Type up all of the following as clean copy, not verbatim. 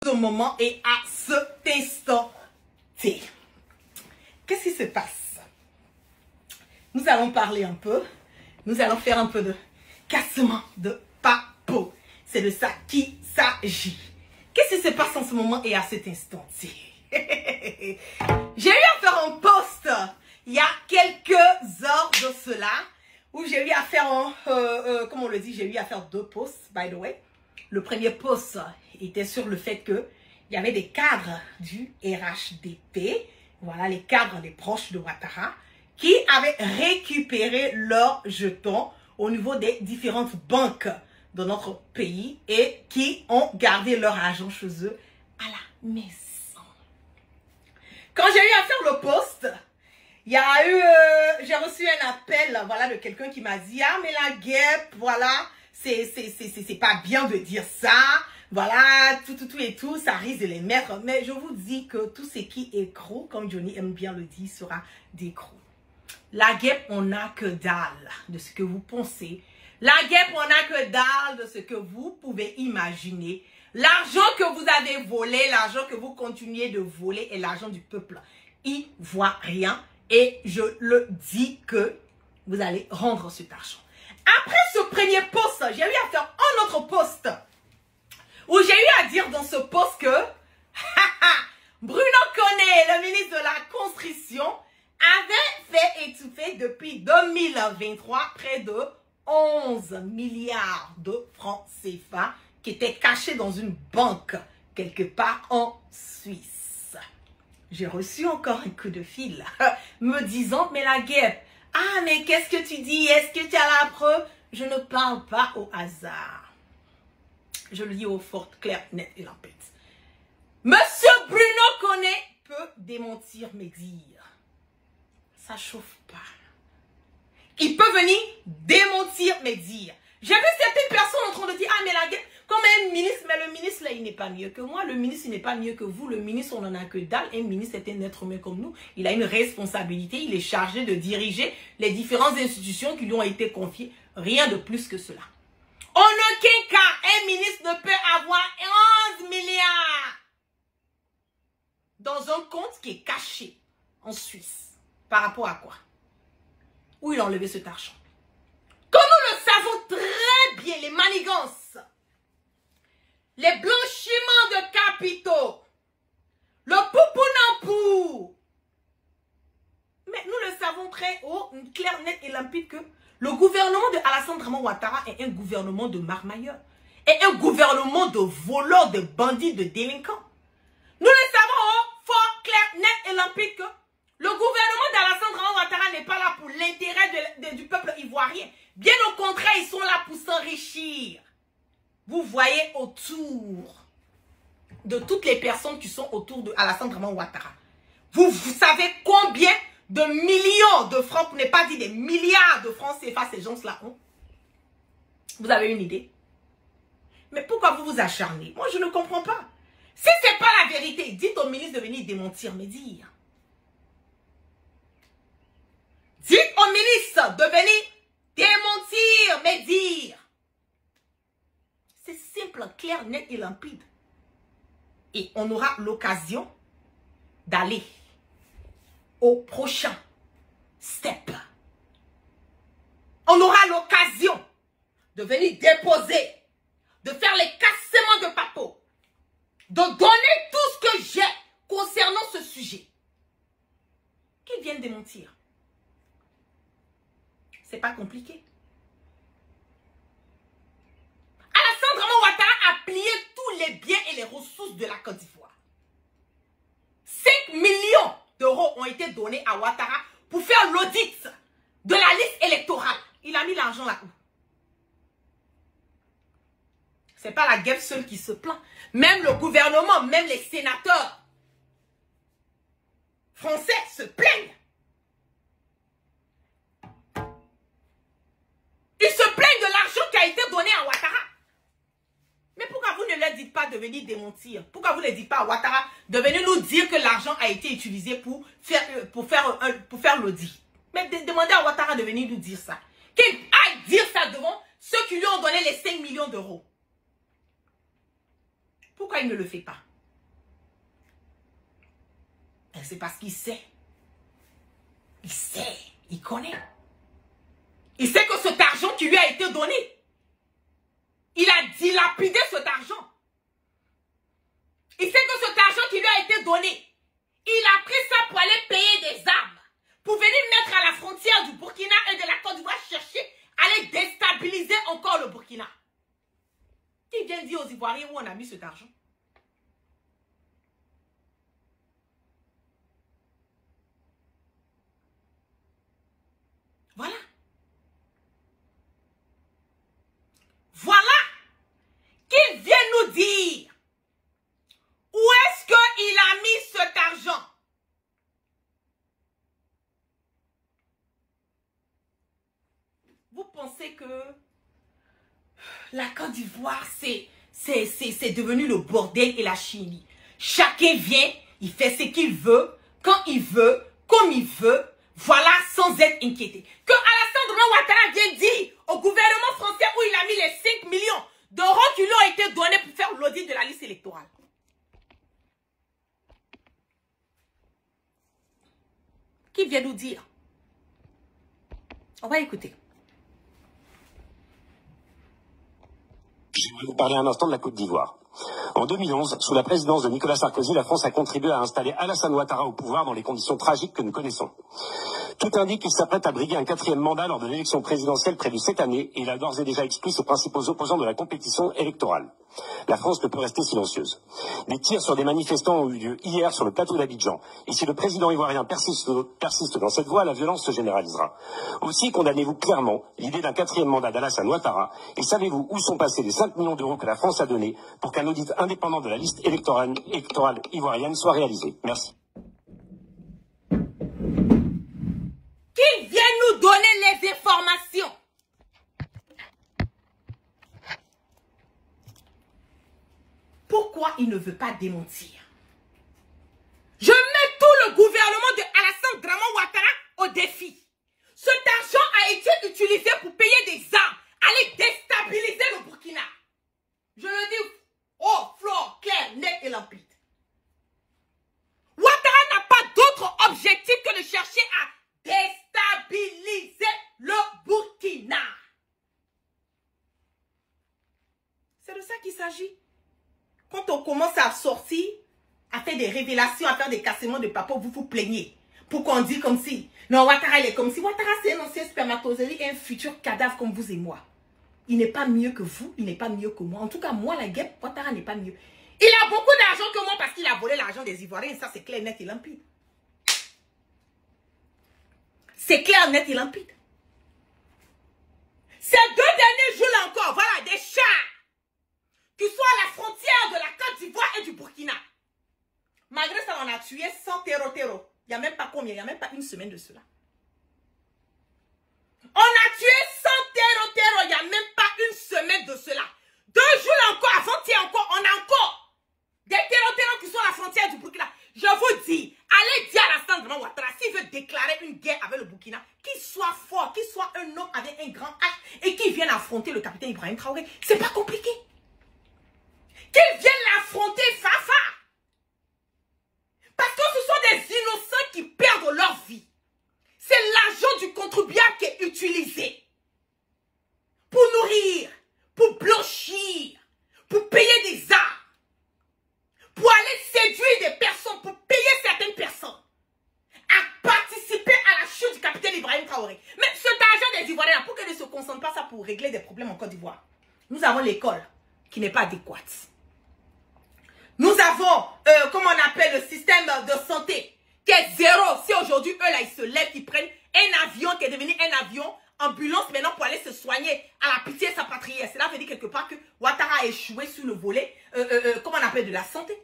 Au moment et à cet instant T. Qu'est-ce qui se passe? Nous allons parler un peu. Nous allons faire un peu de cassement de papo. C'est de ça qu'il s'agit. Qu'est-ce qui se passe en ce moment et à cet instant T? J'ai eu à faire un post il y a quelques heures de cela où j'ai eu à faire comme on le dit, j'ai eu à faire 2 posts, by the way. Le premier post était sur le fait que il y avait des cadres du RHDP, voilà les cadres, les proches de Ouattara, qui avaient récupéré leurs jetons au niveau des différentes banques de notre pays et qui ont gardé leur argent chez eux à la maison. Quand j'ai eu à faire le post, il y a eu, j'ai reçu un appel, voilà, de quelqu'un qui m'a dit, ah mais la guêpe, voilà, c'est pas bien de dire ça, voilà, tout et tout, ça risque de les mettre. Mais je vous dis que tout ce qui est gros, comme Johnny aime bien le dire, sera d'écrou. La guêpe, on n'a que dalle de ce que vous pensez. La guêpe, on n'a que dalle de ce que vous pouvez imaginer. L'argent que vous avez volé, l'argent que vous continuez de voler est l'argent du peuple ivoirien. Et je le dis que vous allez rendre cet argent. Après ce premier post, j'ai eu à faire un autre post où j'ai eu à dire dans ce post que Bruno Koné, le ministre de la Construction, avait fait étouffer depuis 2023 près de 11 milliards de francs CFA qui étaient cachés dans une banque quelque part en Suisse. J'ai reçu encore un coup de fil me disant, mais la guêpe, ah mais qu'est-ce que tu dis? Est-ce que tu as la preuve? Je ne parle pas au hasard. Je le dis au fort, clair, net et limpide. Monsieur Bruno Koné peut démentir mes dires. Ça chauffe pas. Il peut venir démentir mes dires. J'ai vu certaines personnes en train de dire, ah mais la guêpe, comme un ministre, mais le ministre là, il n'est pas mieux que moi, le ministre il n'est pas mieux que vous, le ministre on n'en a que dalle, un ministre est un être humain comme nous, il a une responsabilité, il est chargé de diriger les différentes institutions qui lui ont été confiées, rien de plus que cela. En aucun cas, un ministre ne peut avoir 11 milliards dans un compte qui est caché en Suisse. Par rapport à quoi? Où il a enlevé cet argent? Comme nous le savons très bien, les manigances, les blanchiments de capitaux, le poupounapou. Mais nous le savons très haut, clair, net et limpide que le gouvernement de Alassane Draman Ouattara est un gouvernement de marmailleurs. Et un gouvernement de voleurs, de bandits, de délinquants. Nous le savons haut, fort, clair, net et limpide que le gouvernement d'Alassane Draman Ouattara n'est pas là pour l'intérêt du peuple ivoirien. Bien au contraire, ils sont là pour s'enrichir. Vous voyez autour de toutes les personnes qui sont autour de Alassane Draman Ouattara. Vous savez combien de millions de francs, pour ne pas dire des milliards de francs CFA ces gens-là ont? Vous avez une idée? Mais pourquoi vous vous acharnez? Moi, je ne comprends pas. Si ce n'est pas la vérité, dites au ministre de venir démentir mes dires. Dites au ministre de venir démentir mes dires. C'est simple, clair, net et limpide. Et on aura l'occasion d'aller au prochain step. On aura l'occasion de venir déposer, de faire les cassements de papo, de donner tout ce que j'ai concernant ce sujet. Qu'ils viennent démentir. C'est pas compliqué. Alassane Draman Ouattara a plié tous les biens et les ressources de la Côte d'Ivoire. 5 millions d'euros ont été donnés à Ouattara pour faire l'audit de la liste électorale. Il a mis l'argent là-où? C'est pas la guêpe seule qui se plaint. Même le gouvernement, même les sénateurs français se plaignent. Ils se plaignent de l'argent qui a été donné à Ouattara. Mais pourquoi vous ne leur dites pas de venir démentir? Pourquoi vous ne dites pas à Ouattara de venir nous dire que l'argent a été utilisé pour faire l'audit? Mais demandez à Ouattara de venir nous dire ça. Qu'il aille dire ça devant ceux qui lui ont donné les 5 millions d'euros. Pourquoi il ne le fait pas? C'est parce qu'il sait. Il sait, il connaît. Il sait que cet argent qui lui a été donné, il a dilapidé cet argent. Il sait que cet argent qui lui a été donné, il a pris ça pour aller payer des armes, pour venir mettre à la frontière du Burkina et de la Côte d'Ivoire chercher à aller déstabiliser encore le Burkina. Qui vient dire aux Ivoiriens où on a mis cet argent? Voilà. Voilà. Qu'il vienne nous dire où est-ce qu'il a mis cet argent. Vous pensez que la Côte d'Ivoire, c'est devenu le bordel et la chimie. Chacun vient, il fait ce qu'il veut, quand il veut, comme il veut, voilà, sans être inquiété. Que Alassane Ouattara vient dire au gouvernement français où il a mis les 5 millions d'euros qui lui ont été donnés pour faire l'audit de la liste électorale. Qui vient nous dire? On va écouter. Je vais vous parler un instant de la Côte d'Ivoire. En 2011, sous la présidence de Nicolas Sarkozy, la France a contribué à installer Alassane Ouattara au pouvoir dans les conditions tragiques que nous connaissons. Tout indique qu'il s'apprête à briguer un 4e mandat lors de l'élection présidentielle prévue cette année et il a d'ores et déjà exclu ses principaux opposants de la compétition électorale. La France ne peut rester silencieuse. Des tirs sur des manifestants ont eu lieu hier sur le plateau d'Abidjan. Et si le président ivoirien persiste dans cette voie, la violence se généralisera. Aussi, condamnez-vous clairement l'idée d'un 4e mandat d'Alassane Ouattara et savez-vous où sont passés les 5 millions d'euros que la France a donnés pour qu'un audit indépendant de la liste électorale ivoirienne soit réalisé. Merci. Qu'il vienne nous donner les informations. Pourquoi il ne veut pas démentir? Je mets tout le gouvernement de Alassane Draman Ouattara au défi. Cet argent a été utilisé pour payer des armes, aller déstabiliser le Burkina. Je le dis haut, fort, clair, net et limpide. Ouattara n'a pas d'autre objectif que de chercher à déstabiliser le Burkina. C'est de ça qu'il s'agit. Quand on commence à sortir, à faire des révélations, à faire des cassements de papier, vous vous plaignez. Pour qu'on dise comme si. Non, Ouattara, il est comme si. Ouattara, c'est un ancien spermatozoïde et un futur cadavre comme vous et moi. Il n'est pas mieux que vous, il n'est pas mieux que moi. En tout cas, moi, la guêpe, Ouattara n'est pas mieux. Il a beaucoup d'argent que moi parce qu'il a volé l'argent des Ivoiriens. Ça, c'est clair, net et limpide. C'est clair, net et limpide. Ces 2 derniers jours-là encore, voilà, des chars qui sont à la frontière de la Côte d'Ivoire et du Burkina. Malgré ça, on a tué 100 terreaux. Il n'y a même pas combien, il n'y a même pas une semaine de cela. On a tué 100 terreaux, il n'y a même pas une semaine de cela. 2 jours encore, avant-hier encore, on a encore des terreaux qui sont à la frontière du Burkina. Je vous dis, allez dire à Alassane Draman Ouattara, s'il veut déclarer une guerre avec le Burkina, qu'il soit fort, qu'il soit un homme avec un grand H et qu'il vienne affronter le capitaine Ibrahim Traoré. C'est pas compliqué. Qu'il vienne l'affronter Fafa. Parce que ce sont des innocents qui perdent leur vie. C'est l'argent du contribuable qui est utilisé pour nourrir, pour blanchir, pour payer des armes, pour aller séduire des personnes, pour payer certaines personnes, à participer à la chute du capitaine Ibrahim Traoré. Mais cet argent des Ivoiriens, pour qu'ils ne se concentrent pas ça pour régler des problèmes en Côte d'Ivoire, nous avons l'école qui n'est pas adéquate. Nous avons, comment on appelle le système de santé qui est zéro. Si aujourd'hui, eux là, ils se lèvent, ils prennent un avion qui est devenu un avion, ambulance maintenant pour aller se soigner à la pitié sa patrie. Cela veut dire quelque part que Ouattara a échoué sur le volet, comment on appelle, de la santé.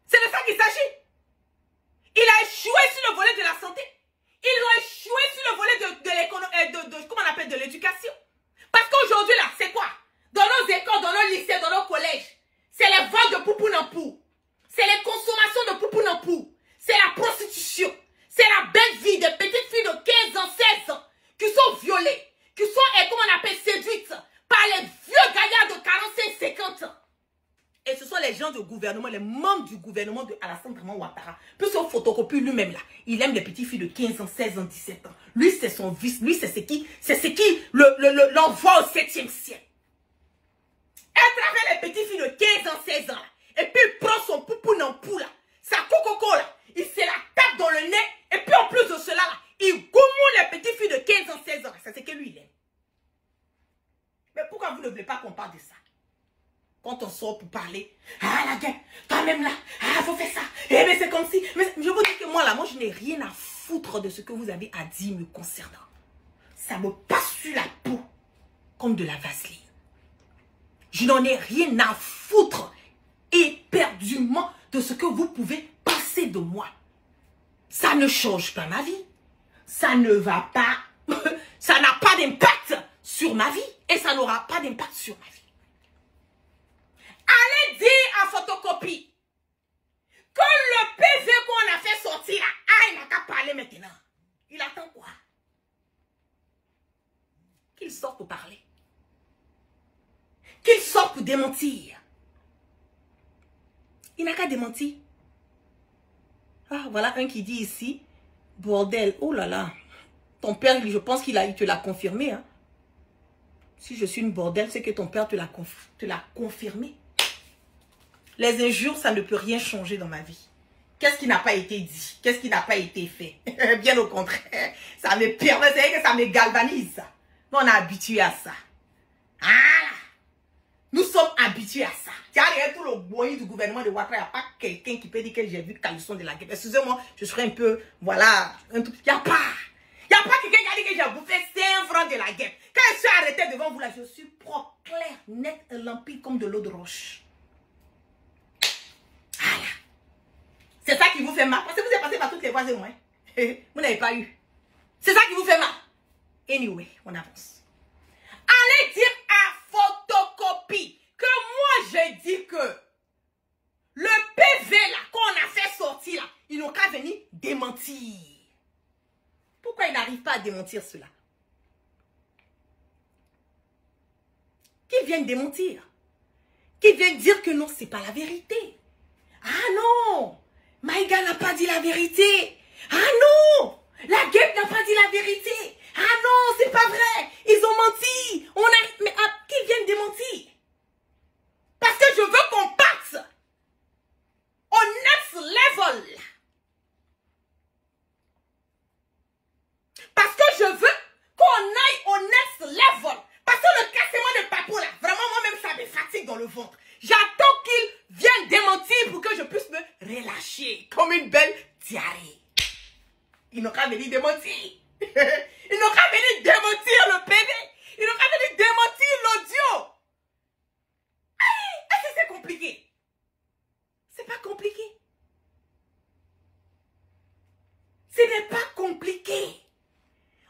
C'est de ça qu'il s'agit. Il a échoué sur le volet de la santé. Ils ont échoué sur le volet de l'économie, comment on appelle, de l'éducation. Parce qu'aujourd'hui là, c'est quoi? Dans nos écoles, dans nos lycées, dans nos collèges, c'est les ventes de poupou-nampou. C'est les consommations de poupou-nampou. C'est la prostitution. C'est la belle vie des petites filles de 15 ans, 16 ans qui sont violées, qui sont, comment on appelle, séduites par les vieux gaillards de 45, 50 ans. Et ce sont les gens du gouvernement, les membres du gouvernement de Alassane Draman Ouattara, puisqu'on photocopie lui-même là, il aime les petites filles de 15 ans, 16 ans, 17 ans. Lui, c'est son vice. Lui, c'est ce qui l'envoie au 7e ciel. Elle travaille les petites filles de 15 ans, 16 ans là, et puis il prend son poupoune en poule là, sa coco là, il se la tape dans le nez, et puis en plus de cela là, il goumoule les petites filles de 15 ans, 16 ans là. C'est ce que lui il aime. Mais pourquoi vous ne voulez pas qu'on parle de ça? Quand on sort pour parler, ah la gueule, toi-même là, ah faut faire ça, eh mais c'est comme si, mais je vous dis que moi là, moi je n'ai rien à foutre de ce que vous avez à dire me concernant. Ça me passe sur la peau comme de la vaseline. Je n'en ai rien à foutre éperdument de ce que vous pouvez passer de moi. Ça ne change pas ma vie. Ça ne va pas, ça n'a pas d'impact sur ma vie et ça n'aura pas d'impact sur ma vie. Allez dire à Photocopie que le PV qu'on a fait sortir là, il n'a qu'à parler maintenant. Il attend quoi? Qu'il sorte pour parler. Qu'il sorte pour démentir. Il n'a qu'à démentir. Ah, voilà un qui dit ici, bordel, oh là là. Ton père, je pense qu'il te l'a confirmé. Hein. Si je suis une bordel, c'est que ton père te l'a confirmé. Les injures, ça ne peut rien changer dans ma vie. Qu'est-ce qui n'a pas été dit? Qu'est-ce qui n'a pas été fait? Bien au contraire. Ça me permet, c'est que ça me galvanise. Nous, on est habitués à ça. Ah, nous sommes habitués à ça. Tu as regardé tout le boy du gouvernement de Ouattara. Il n'y a pas quelqu'un qui peut dire que j'ai vu caleçon de la guerre. Excusez-moi, je serais un peu, voilà, un tout. Il n'y a pas. Il n'y a pas quelqu'un qui a dit que j'ai bouffé 5 francs de la guerre. Quand je suis arrêté devant vous là, je suis propre, clair, net, limpide comme de l'eau de roche. Voilà. C'est ça qui vous fait mal. Parce que vous êtes passé par toutes les voies et moi. Vous n'avez pas eu. C'est ça qui vous fait mal. Anyway, on avance. Allez dire à Photocopie que moi j'ai dit que le PV là qu'on a fait sortir là, ils n'ont qu'à venir démentir. Pourquoi ils n'arrivent pas à démentir cela? Qu'ils viennent démentir. Qu'ils viennent dire que non, c'est pas la vérité. Ah non, Maïga n'a pas dit la vérité. Ah non, la guêpe n'a pas dit la vérité. Ah non, c'est pas vrai. Ils ont menti. Mais qu'ils viennent démentir. Parce que je veux qu'on parte au next level. Parce que je veux qu'on aille au next level. Parce que le cassement de papou là, vraiment moi-même ça me fatigue dans le ventre. J'attends qu'ils viennent démentir pour que je puisse me relâcher comme une belle diarrhée. Ils n'ont qu'à venir démentir. Ils n'ont qu'à venir démentir le PV. Ils n'ont qu'à venir démentir l'audio. Est-ce que c'est compliqué? C'est pas compliqué. Ce n'est pas compliqué.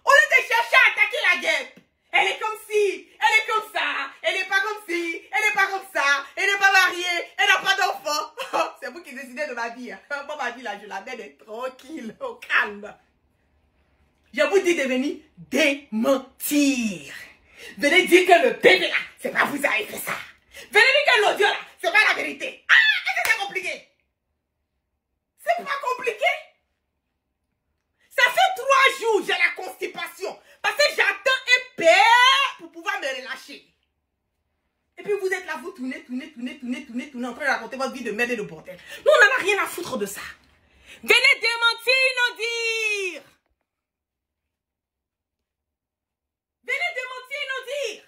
Au lieu de chercher à attaquer la guêpe, elle est comme ci, elle est comme ça, elle n'est pas comme ci, elle n'est pas comme ça, elle n'est pas mariée, elle n'a pas d'enfant. C'est vous qui décidez de ma vie. Moi, ma vie là, je la mets tranquille, au calme. Je vous dis de venir démentir. Venez dire que le bébé là, c'est pas vous avez fait ça. Venez dire que l'audio là, c'est pas la vérité. Ah, est-ce que c'est compliqué? C'est pas compliqué. Ça fait 3 jours, j'ai la constipation. Parce que j'attends un père pour pouvoir me relâcher. Et puis vous êtes là, vous tournez, en train de raconter votre vie de merde et de bordel. Nous, on n'en a rien à foutre de ça. Venez démentir, non dire. Venez démentir, non dire.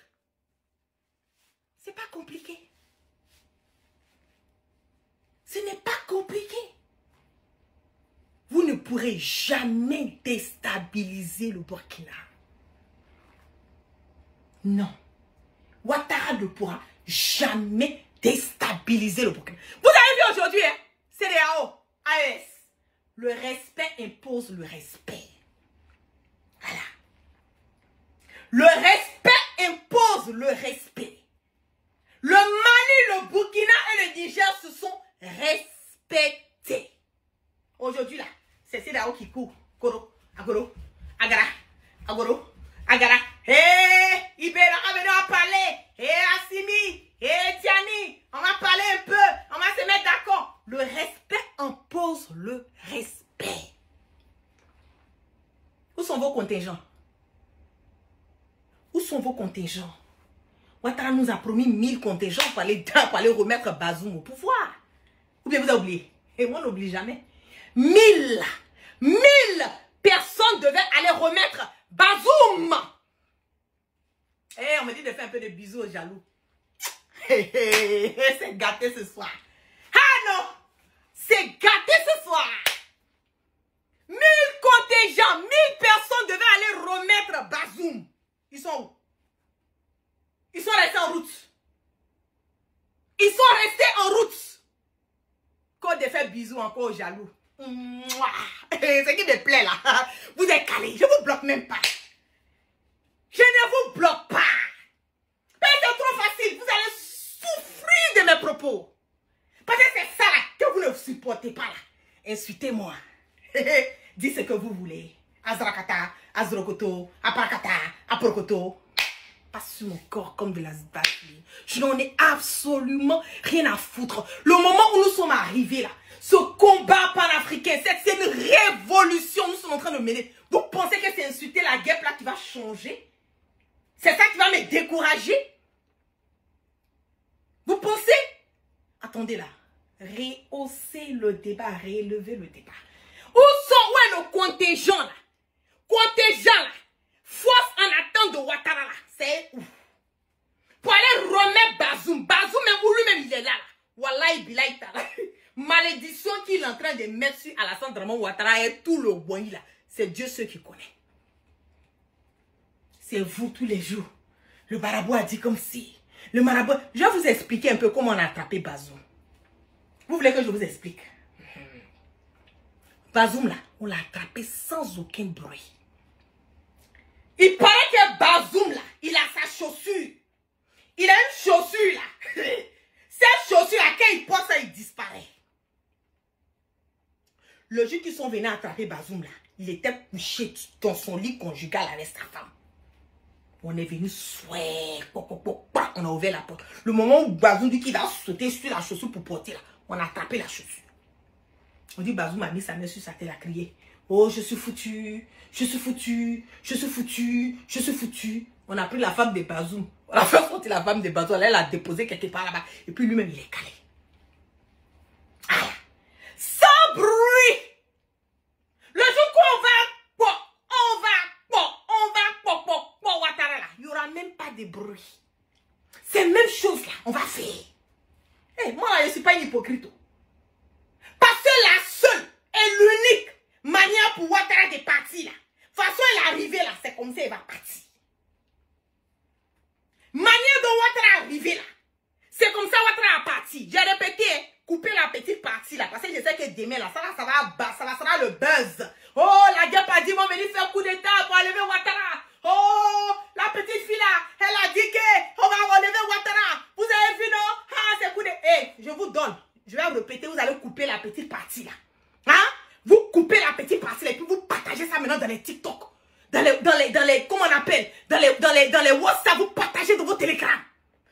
C'est pas compliqué. Ce n'est pas compliqué. Vous ne pourrez jamais déstabiliser le Burkina. Non. Ouattara ne pourra jamais déstabiliser le Burkina. Vous avez vu aujourd'hui, hein? CEDEAO, AES. Le respect impose le respect. Voilà. Le respect impose le respect. Le Mali, le Burkina et le Niger se sont respectés. Aujourd'hui, là, c'est CEDEAO qui court. Koro, Agoro, Agara, Agoro, Agara. Hé, Ibera, on va parler. Hé, Assimi, hé, Tiani, on va parler un peu. On va contingents? Où sont vos contingents? Ouattara nous a promis 1000 contingents pour aller remettre Bazoum au pouvoir. Ou bien vous avez oublié? Et moi, on n'oublie jamais. 1000 personnes devaient aller remettre Bazoum. On me dit de faire un peu de bisous aux jaloux. C'est gâté ce soir. Ah non! C'est gâté ce soir. 1000 contingents, 1000 personnes devaient aller remettre Bazoum. Ils sont où? Ils sont restés en route. Ils sont restés en route. Quand de faire bisous encore aux jaloux. C'est qui me plaît là. Vous êtes calés. Je ne vous bloque même pas. Je ne vous bloque pas. Mais c'est trop facile. Vous allez souffrir de mes propos. Parce que c'est ça là que vous ne supportez pas là. Insultez-moi. Dites ce que vous voulez. Azrakata, Azrokoto, Aparakata, Aprokoto. Pas sur mon corps comme de la zbaki. Je n'en ai absolument rien à foutre. Le moment où nous sommes arrivés là, ce combat panafricain, c'est une révolution. Nous sommes en train de mener. Vous pensez que c'est insulter la guêpe là qui va changer? C'est ça qui va me décourager? Vous pensez? Attendez là. Rehaussez le débat, rélevez le débat. Où est le contingent là? Contingent là. Force en attente de Ouattara là. C'est où? Pour aller remettre Bazoum. Bazoum même où lui-même il est là. Wallahi bilahi tala. Malédiction qu'il est en train de mettre sur Alassane Draman Ouattara et tout le boy là. C'est Dieu ceux qui connaissent. C'est vous tous les jours. Le marabout a dit comme si. Le marabout. Je vais vous expliquer un peu comment on a attrapé Bazoum. Vous voulez que je vous explique? Bazoum là, on l'a attrapé sans aucun bruit. Il paraît que Bazoum là, il a sa chaussure. Il a une chaussure là. Cette chaussure à laquelle il porte ça, il disparaît. Le jour qu'ils sont venus attraper Bazoum là, il était couché dans son lit conjugal avec sa femme. On est venu souhait, on a ouvert la porte. Le moment où Bazoum dit qu'il va sauter sur la chaussure pour porter là, on a attrapé la chaussure. On dit Bazoum a mis sa main sur sa tête, a crié. Oh, je suis foutu, je suis foutu, je suis foutu, je suis foutu. On a pris la femme de Bazoum. On a fait sortir la femme de Bazoum. Elle l'a déposée quelque part là-bas. Et puis lui-même, il est calé. Ah, sans bruit. Le jour où on va Ouattara là, il n'y aura même pas de bruit. C'est la même chose là, on va faire. Hey, moi là, je ne suis pas une hypocrite. Parce que la seule et l'unique manière pour Ouattara de partir là, de toute façon elle est arrivée là, c'est comme ça elle va partir. Manière dont Ouattara est arrivé là, c'est comme ça Ouattara a parti. J'ai répété, couper la petite partie là, parce que je sais que demain là, ça sera le buzz. Oh, la guêpe a dit, on va venir faire coup d'état pour enlever Ouattara. Oh, la petite fille là, elle a dit qu'on va enlever Ouattara. Vous avez vu non? Ah, c'est coup d'état. Hey, je vous donne. Je vais répéter, vous allez couper la petite partie là. Hein? Vous coupez la petite partie là et puis vous partagez ça maintenant dans les TikTok. Dans les comment on appelle? Dans les WhatsApp, vous partagez dans vos Telegram.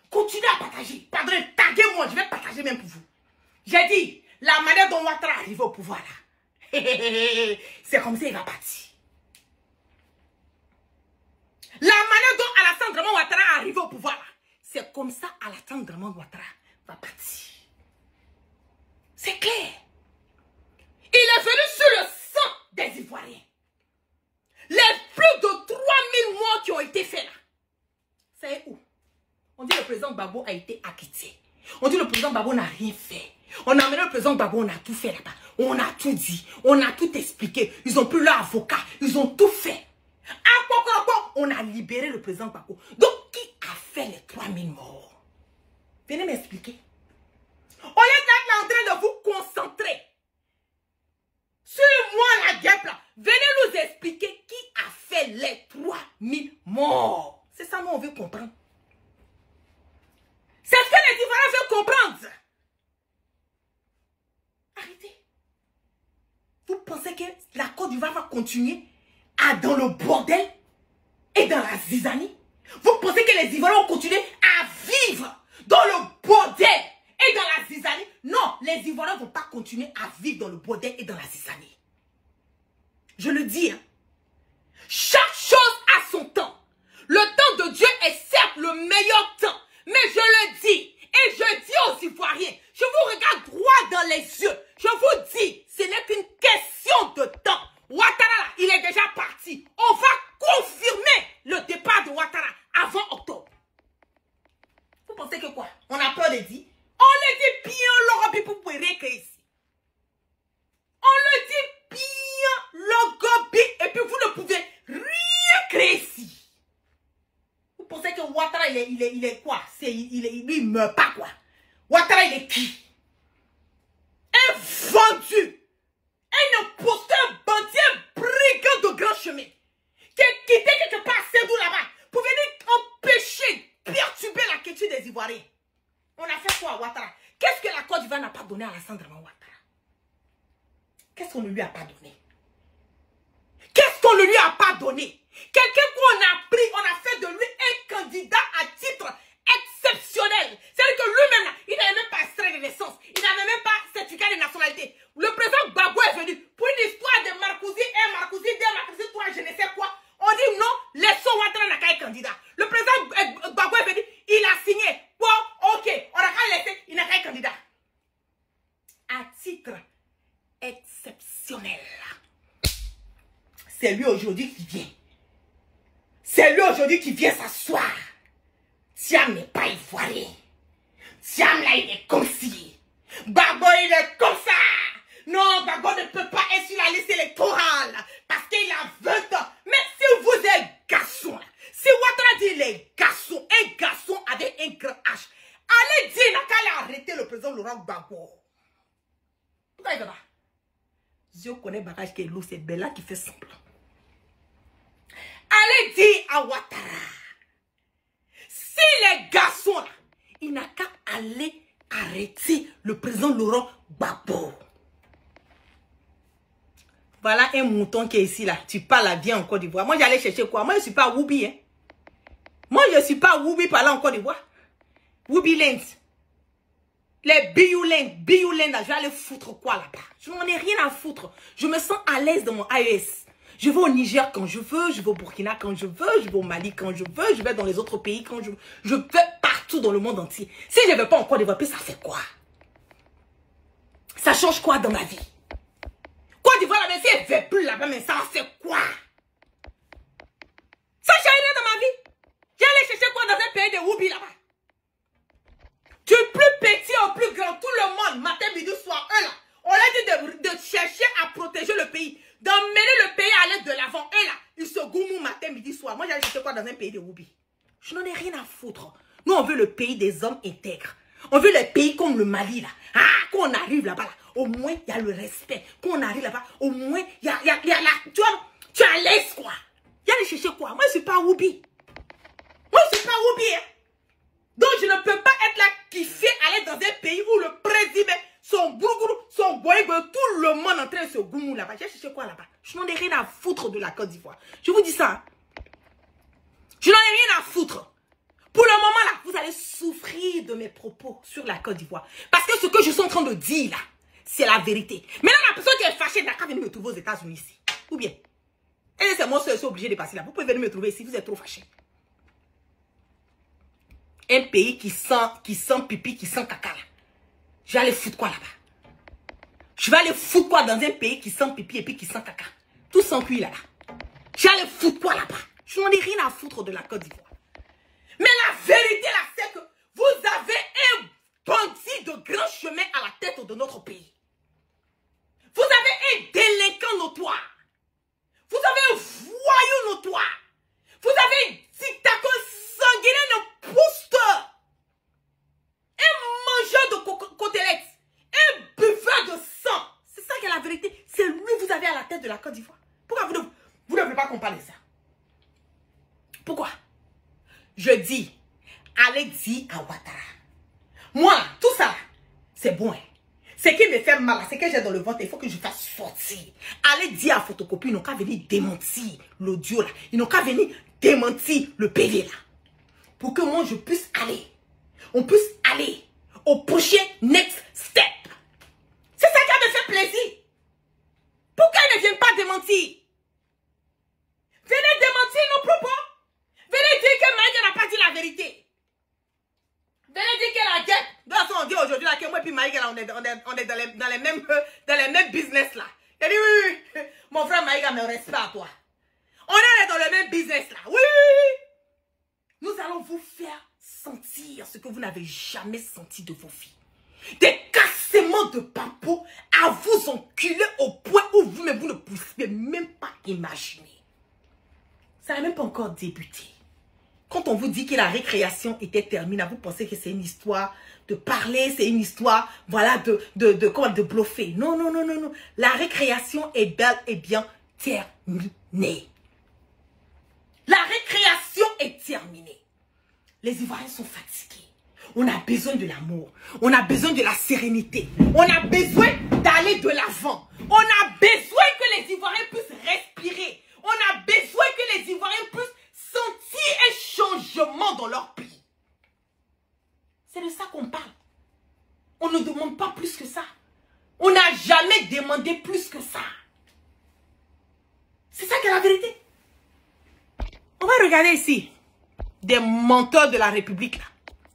Continuez à partager. Pardon, taguez-moi, je vais partager même pour vous. J'ai dit, la manière dont Ouattara arrive au pouvoir là. C'est comme ça il va partir. La manière dont Alassane Draman Ouattara est arrivé au pouvoir là. C'est comme ça Alassane Draman Ouattara va partir. C'est clair. Il est venu sur le sang des Ivoiriens. Les plus de 3000 morts qui ont été faits là. C'est où? On dit le président Gbagbo a été acquitté. On dit le président Gbagbo n'a rien fait. On a amené le président Gbagbo, on a tout fait là-bas. On a tout dit. On a tout expliqué. Ils ont pris leur avocat. Ils ont tout fait. On a libéré le président Gbagbo. Donc, qui a fait les 3000 morts? Venez m'expliquer. Au lieu d'être en train de vous concentrer sur moi, la guêpe là, venez nous expliquer qui a fait les 3000 morts. C'est ça, nous, on veut comprendre. C'est ce que les Ivoiriens veulent comprendre. Arrêtez. Vous pensez que la Côte d'Ivoire va continuer dans le bordel et dans la zizanie? Vous pensez que les Ivoiriens vont continuer à vivre dans le bordel et dans la zizanie? Non, les Ivoiriens ne vont pas continuer à vivre dans le bordel et dans la zizanie. Je le dis, hein. Chaque le meilleur temps. Mais je le dis, et je dis aux Ivoiriens, je vous regarde droit dans les yeux. Je vous dis, ce n'est qu'une question de temps. Ouattara, il est déjà parti. On va confirmer le départ de Ouattara avant octobre. Vous pensez que quoi? On a peur de dire? On le dit bien, Laurent Bipoupouré, que ici. On le dit bien, le gobi, et puis vous ne pouvez rien créer ici. Vous pensez que Ouattara, il est quoi? Il meurt pas, quoi. Ouattara, il est qui? Un vendu. Un imposteur, bandit, un brigand de grand chemin. Qui est quitté quelque part, c'est d'où là-bas, pour venir empêcher, perturber la culture des Ivoiriens. On a fait quoi à Ouattara? Qu'est-ce que la Côte d'Ivoire n'a pas donné à Alassane Dramane Ouattara? Qu'est-ce qu'on ne lui a pas donné? Qu'est-ce qu'on ne lui a pas donné? Quelqu'un qu'on a pris, on a fait de lui un candidat à titre exceptionnel. C'est-à-dire que lui-même, il n'avait même pas extrait de naissance. Il n'avait même pas certificat de nationalité. Le président Gbagbo est venu pour une histoire de Marcouzi 1, Marcouzi 2, Marcouzi 3, je ne sais quoi. On dit non, laissons Ouattara n'a qu'un candidat. Le président Gbagbo est venu, il a signé. Bon, ok, on a qu'à laisser, il n'a qu'un candidat. À titre exceptionnel. C'est lui aujourd'hui qui vient. C'est lui aujourd'hui qui vient s'asseoir. Thiam n'est pas ivoirien. Thiam là, il est comme si. Gbagbo, il est comme ça. Non, Gbagbo ne peut pas être sur la liste électorale parce qu'il a 20 ans. Mais si vous êtes garçon, si Ouattara dit les garçons, un garçon avec un grand H, allez dire n'a qu'à arrêter le président Laurent Gbagbo. Pourquoi il va pas? Je connais bagage qui est lourd, c'est Bella qui fait semblant. Allez dire à Ouattara, si les garçons là, il n'a qu'à aller arrêter le président Laurent Gbagbo. Voilà un mouton qui est ici là. Tu parles la vie en Côte d'Ivoire. Moi j'allais chercher quoi? Moi je ne suis pas Woubi. Hein? Moi je ne suis pas Woubi par là en Côte d'Ivoire. Woubi Land. Les Biou Land, je vais aller foutre quoi là-bas? Je n'en ai rien à foutre. Je me sens à l'aise dans mon AES. Je vais au Niger quand je veux, je vais au Burkina quand je veux, je vais au Mali quand je veux, je vais dans les autres pays quand je veux. Je vais partout dans le monde entier. Si je ne vais pas en Côte d'Ivoire, ça fait quoi? Ça change quoi dans ma vie? Côte d'Ivoire, là, si elle ne fait plus là-bas, mais ça fait quoi? Ça change rien dans ma vie. J'allais chercher quoi dans un pays de Woubi là-bas? Du plus petit au plus grand, tout le monde, matin, midi, soir, eux là, on a dit de chercher à protéger le pays, d'emmener le pays à l'aide de l'avant. Eux là, ils se goumou matin, midi, soir. Moi, j'allais chercher quoi dans un pays de Woubi? Je n'en ai rien à foutre. Nous, on veut le pays des hommes intègres. On veut le pays comme le Mali là. Ah, quand on arrive là-bas, là, au moins, il y a le respect. Quand on arrive là-bas, au moins, il y a la... Tu vois, tu es à l'aise quoi. Il y a aller chercher quoi? Moi, je ne suis pas Woubi. Moi, je ne suis pas Woubi, hein. Donc, je ne peux pas être là qui fait aller dans un pays où le président, son bougourou, son boygo, tout le monde en train de se goumou là-bas. J'ai cherché quoi là-bas? Je n'en ai rien à foutre de la Côte d'Ivoire. Je vous dis ça. Hein? Je n'en ai rien à foutre. Pour le moment là, vous allez souffrir de mes propos sur la Côte d'Ivoire. Parce que ce que je suis en train de dire là, c'est la vérité. Maintenant, la personne qui est fâchée n'a qu'à venir me trouver aux États-Unis ici. Ou bien, et c'est moi seul, je suis obligé de passer là. Vous pouvez venir me trouver ici, vous êtes trop fâché. Un pays qui sent pipi, qui sent caca là. Je vais aller foutre quoi là-bas? Je vais aller foutre quoi dans un pays qui sent pipi et puis qui sent caca? Tout sans cuit là-bas. Je vais aller foutre quoi là-bas? Je n'en ai rien à foutre de la Côte d'Ivoire. Mais la vérité là, c'est que vous avez un bandit de grand chemin à la tête de notre pays. Vous avez un délinquant notoire. Vous avez un voyou notoire. Vous avez un dictateur sanguinaire de posteur. Un mangeur de côtelettes. Un buveur de sang. C'est ça qui est la vérité. C'est lui que vous avez à la tête de la Côte d'Ivoire. Pourquoi vous ne voulez pas qu'on parle de ça? Pourquoi? Je dis, allez dire à Ouattara. Moi, tout ça, c'est bon. Hein? Ce qui me fait mal, c'est que j'ai dans le ventre, il faut que je fasse sortir. Allez dire à Photocopie, ils n'ont qu'à venir démentir l'audio là. Ils n'ont qu'à venir démentir le PV là. Pour que moi, je puisse aller. On puisse aller au prochain next step. C'est ça qui me fait plaisir. Pourquoi ils ne viennent pas démentir? Venez démentir nos propos. Venez dire que Maïga n'a pas dit la vérité. toute façon, on dit aujourd'hui là que moi et puis Maïga, on est dans les mêmes business là. Il dit oui. Mon frère Maïga me respecte à toi. On est dans le même business là. Oui. Nous allons vous faire sentir ce que vous n'avez jamais senti de vos filles. Des cassements de papou à vous enculer au point où vous ne pouvez même pas imaginer. Ça n'a même pas encore débuté. Quand on vous dit que la récréation était terminée, vous pensez que c'est une histoire de parler, c'est une histoire, voilà, de bluffer. Non, non, non, non, non. La récréation est bel et bien terminée. La récréation est terminée. Les Ivoiriens sont fatigués. On a besoin de l'amour. On a besoin de la sérénité. On a besoin d'aller de l'avant. On a besoin que les Ivoiriens puissent respirer. On a besoin que les Ivoiriens puissent sentir un changement dans leur pays. C'est de ça qu'on parle. On ne demande pas plus que ça. On n'a jamais demandé plus que ça. C'est ça qui est la vérité. On va regarder ici. Des menteurs de la République là.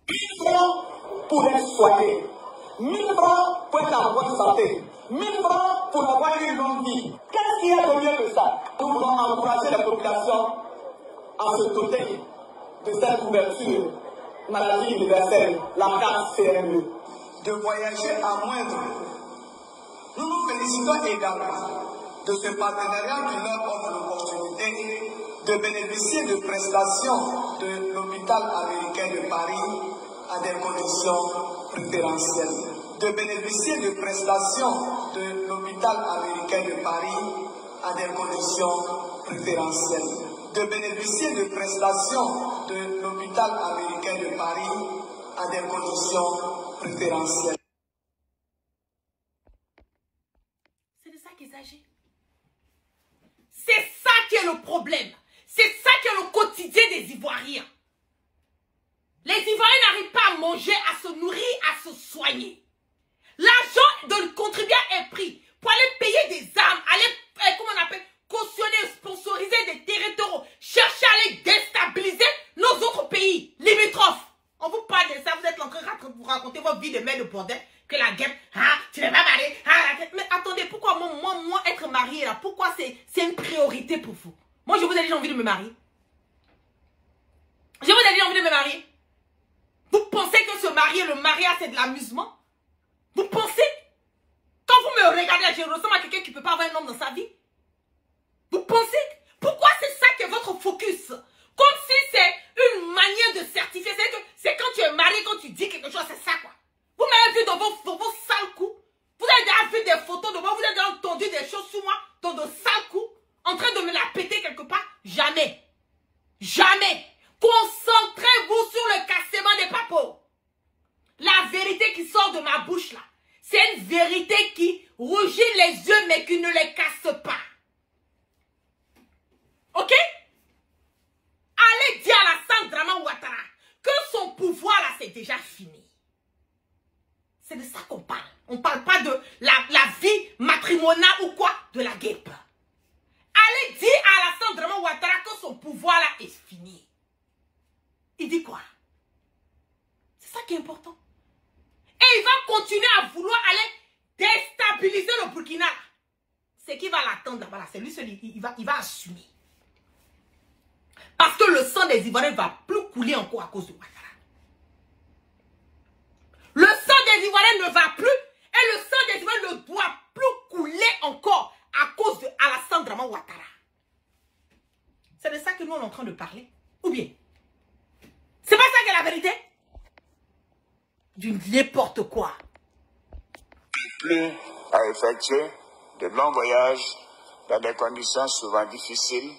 1000 francs pour être soigné, 1000 francs pour être en bonne santé, 1000 francs pour avoir une longue vie. Qu'est-ce qu'il y a de mieux que ça? Nous voulons encourager la population à se doter de cette couverture maladie universelle, la carte CME, de voyager à moindre. Nous nous félicitons également de ce partenariat qui leur offre l'opportunité de bénéficier de prestations de l'hôpital américain de Paris à des conditions préférentielles. De bénéficier de prestations de l'hôpital américain de Paris à des conditions préférentielles. De bénéficier de prestations de l'hôpital américain de Paris à des conditions préférentielles. C'est de ça qu'il s'agit. C'est ça qui est le problème. C'est ça qui est le quotidien des Ivoiriens. Les Ivoiriens n'arrivent pas à manger, à se nourrir, à se soigner. L'argent de contribuable est pris pour aller payer des armes, aller, comment on appelle, cautionner, sponsoriser des territoires, chercher à aller déstabiliser nos autres pays limitrophes. On vous parle de ça, vous êtes en train de vous raconter votre vie de mère de bordel, que la guerre, tu n'es pas marié, mais attendez, pourquoi moi, être marié là, pourquoi c'est une priorité pour vous? Moi, je vous ai dit, j'ai envie de me marier. Je vous ai dit, j'ai envie de me marier. Vous pensez que se marier, le mariage, c'est de l'amusement? Vous pensez? Quand vous me regardez, je ressemble à quelqu'un qui ne peut pas avoir un homme dans sa vie. Vous pensez? Pourquoi c'est ça qui est votre focus? Comme si c'est une manière de certifier. C'est quand tu es marié, quand tu dis quelque chose, c'est ça quoi. Vous m'avez vu dans vos sales coups. Vous avez déjà vu des photos de moi. Vous avez déjà entendu des choses sur moi dans de sales coups. En train de me la péter quelque part. Jamais. Jamais. Concentrez-vous sur le cassement des papos. La vérité qui sort de ma bouche là, c'est une vérité qui rougit les yeux mais qui ne les casse pas. Ok? Allez dire à la Alassane Ouattara que son pouvoir là c'est déjà fini. C'est de ça qu'on parle. On ne parle pas de la vie matrimoniale ou quoi, de la guêpe. Allez dire à Alassane Ouattara que son pouvoir là est fini. Il dit quoi? C'est ça qui est important. Et il va continuer à vouloir aller déstabiliser le Burkina. C'est qui va l'attendre là-bas. C'est lui seul, il va assumer. Parce que le sang des Ivoiriens ne va plus couler encore à cause de Ouattara. Le sang des Ivoiriens ne va plus. Et le sang des Ivoiriens ne doit plus couler encore à cause de Alassane Ouattara. C'est de ça que nous on est en train de parler. Ou bien, c'est pas ça qui est la vérité? Du n'importe quoi. Plus à effectuer de longs voyages dans des conditions souvent difficiles,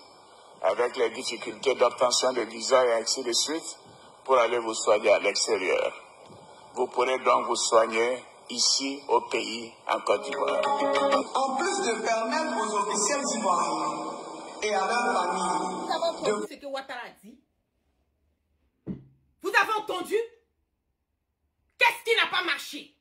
avec les difficultés d'obtention de visa et ainsi de suite, pour aller vous soigner à l'extérieur. Vous pourrez donc vous soigner ici au pays, en Côte d'Ivoire. En plus de permettre aux officiels ivoiriens et à leurs familles Vous avez entendu ce que Ouattara a dit? Vous avez entendu? Qu'est-ce qui n'a pas marché?